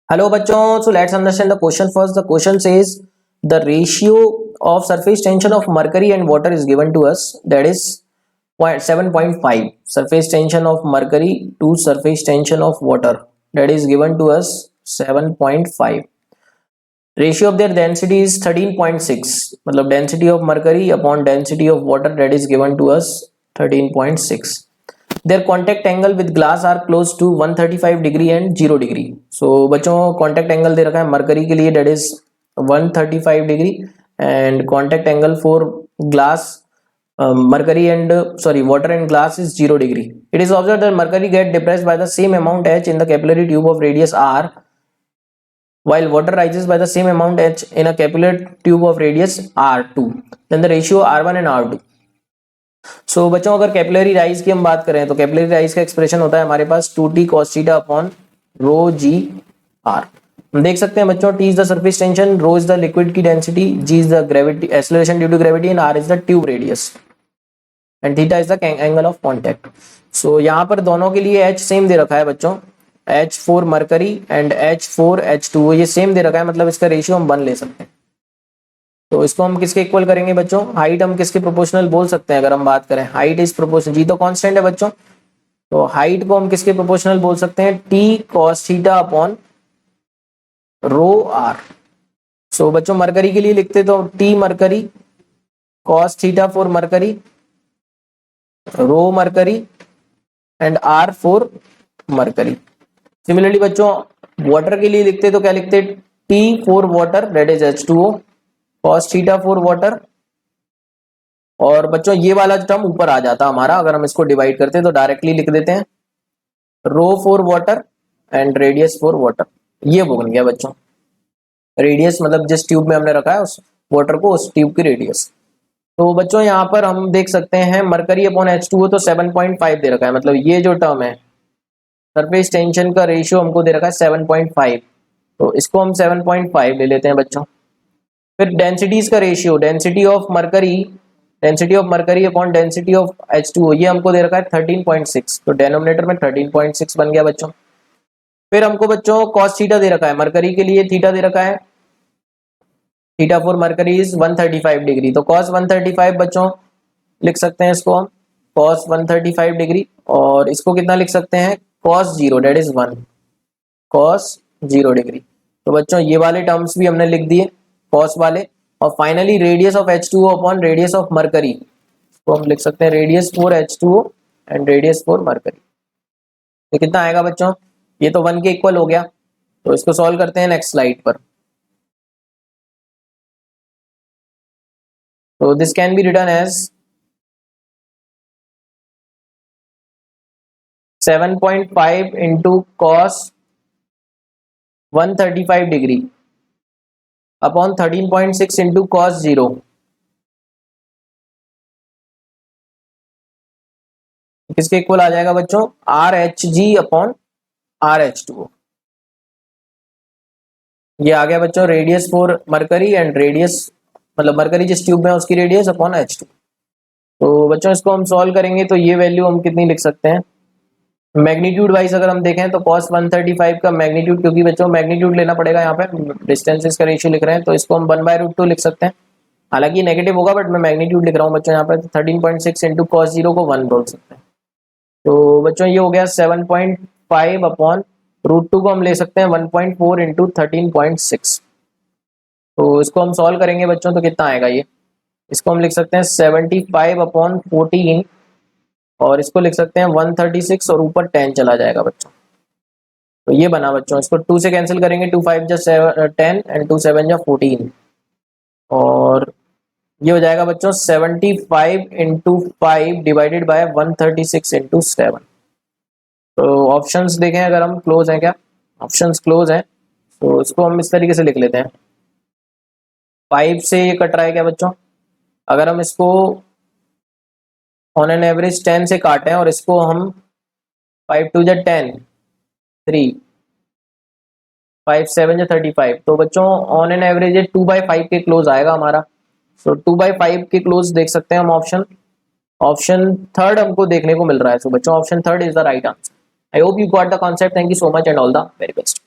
Hello bachon, so let's understand the question first. The question says the ratio of surface tension of mercury and water is given to us, that is 7.5. Surface tension of mercury to surface tension of water, that is given to us 7.5. Ratio of their density is 13.6. मतलब density of mercury upon density of water, that is given to us 13.6. Their contact angle with glass are close to 135 degree and 0 degree. So बच्चों contact angle दे रखा है mercury के लिए, that is 135 degree, and contact angle for glass mercury and water and glass is 0 degree. It is observed that mercury get depressed by the same amount H in the capillary tube of radius R, while water rises by the same amount H in a capillary tube of radius R2. Then the ratio R1 and R2. सो बच्चों अगर capillary rise की हम बात करें तो capillary rise का expression होता है हमारे पास 2t cos theta upon rho g r. हम देख सकते हैं बच्चों, t is the surface tension, rho is the liquid की density, g is the gravity acceleration due to gravity and r is the tube radius and theta is the angle of contact. So यहाँ पर दोनों के लिए h same दे रखा है बच्चों, h for mercury and h for H2O, ये same दे रखा है, मतलब इसका रेशियो हम 1 ले सकते हैं. तो इसको हम किसके इक्वल करेंगे बच्चों, हाइट हम किसके प्रोपोर्शनल बोल सकते हैं. अगर हम बात करें हाइट इज प्रोपोर्शनल, जी तो कांस्टेंट है बच्चों, तो हाइट को हम किसके प्रोपोर्शनल बोल सकते हैं, t cos theta upon rho r. So बच्चों मरकरी के लिए लिखते तो t mercury cos theta for mercury, rho mercury and r for mercury. Similarly बच्चों वाटर के लिए लिखते तो क्या लिखते, t for water that is H2O, cos theta for water, और बच्चों ये वाला टर्म ऊपर आ जाता हमारा, अगर हम इसको डिवाइड करते हैं तो डायरेक्टली लिख देते हैं rho for water and radius for water. ये बन गया बच्चों रेडियस, मतलब जिस ट्यूब में हमने रखा है उस वाटर को, उस ट्यूब की रेडियस. तो बच्चों यहाँ पर हम देख सकते हैं मरकरी अपॉन H2O तो 7.5 दे रखा है, मतलब ये जो टर्म है सरफेस टेंशन का रेशियो हमको दे रखा है 7.5, तो इसको हम 7.5 ले लेते हैं बच्चों. फिर डेंसिटीज का ratio, density of mercury upon density of H2O, ये हमको दे रखा है 13.6, तो डिनोमिनेटर में 13.6 बन गया बच्चों. फिर हमको बच्चों cos थीटा दे रखा है, मरकरी के लिए थीटा दे रखा है, theta for mercury is 135 degree, तो cos 135 बच्चों लिख सकते हैं इसको हम cos 135 डिग्री, और इसको कितना लिख सकते हैं cos 0 that is 1, cos 0 degree. तो बच्चों ये वाले टर्म्स भी हमने लिख दिए cos वाले. और finally radius of H2O upon radius of mercury, तो हम लिख सकते हैं radius for H2O and radius for mercury. तो कितना आएगा बच्चों, ये तो 1 के इक्वल हो गया, तो इसको सॉल्व करते हैं नेक्स्ट स्लाइड पर. तो this can be written as 7.5 into cos 135 degree upon 13.6 into cos 0. किसके इक्वल आ जाएगा बच्चों, RH g अपॉन RH2O. ये आ गया बच्चों radius for mercury and radius, मतलब मरकरी जिस ट्यूब में है उसकी रेडियस अपॉन H2. तो बच्चों इसको हम सॉल्व करेंगे तो ये वैल्यू हम कितनी लिख सकते हैं, मैग्नीट्यूड वाइज अगर हम देखें तो cos 135 का मैग्नीट्यूड, क्योंकि बच्चों मैग्नीट्यूड लेना पड़ेगा, यहाँ पे डिस्टेंसेस का रेशियो लिख रहे हैं, तो इसको हम 1/√2 लिख सकते हैं. हालांकि नेगेटिव होगा बट मैं मैग्नीट्यूड लिख रहा हूँ बच्चों यहाँ पे, 13.6 इंटू cos 0 को 1 बोल सकते हैं. तो बच्चों ये हो गया 7.5 अपॉन √2 को हम ले सकते हैं 1.4 इंटू 13.6. तो इसको हम सॉल्व करेंगे बच्चों तो कितना आएगा ये, इसको हम लिख सकते हैं 75 अपॉन 14, और इसको लिख सकते हैं 136, और ऊपर 10 चला जाएगा बच्चों. तो ये बना बच्चों, इसको 2 से कैंसिल करेंगे, 2 5 जा 10 एंड 2 7 जा 14, और ये हो जाएगा बच्चों 75 इंटू 5 डिवाइडेड बाय 136 इंटू 7. तो ऑप्शंस देखें अगर हम, क्लोज हैं क्या, ऑप्शंस क्लोज हैं, तो इसको हम इस तरीके से लिख लेते हैं. 5 से ये कट रहा है क्या बच्चों, अगर हम इसको ऑन एन एवरेज 10 से काटें और इसको हम 5 2 जा 10, 3 5 7 जा 35, तो बच्चों ऑन एन एवरेज ये 2/5 के क्लोज आएगा हमारा. सो 2/5 के क्लोज देख सकते हैं हम ऑप्शन थर्ड हमको देखने को मिल रहा है. सो बच्चों option third is the right answer. I hope you got the concept. Thank you so much and all the very best.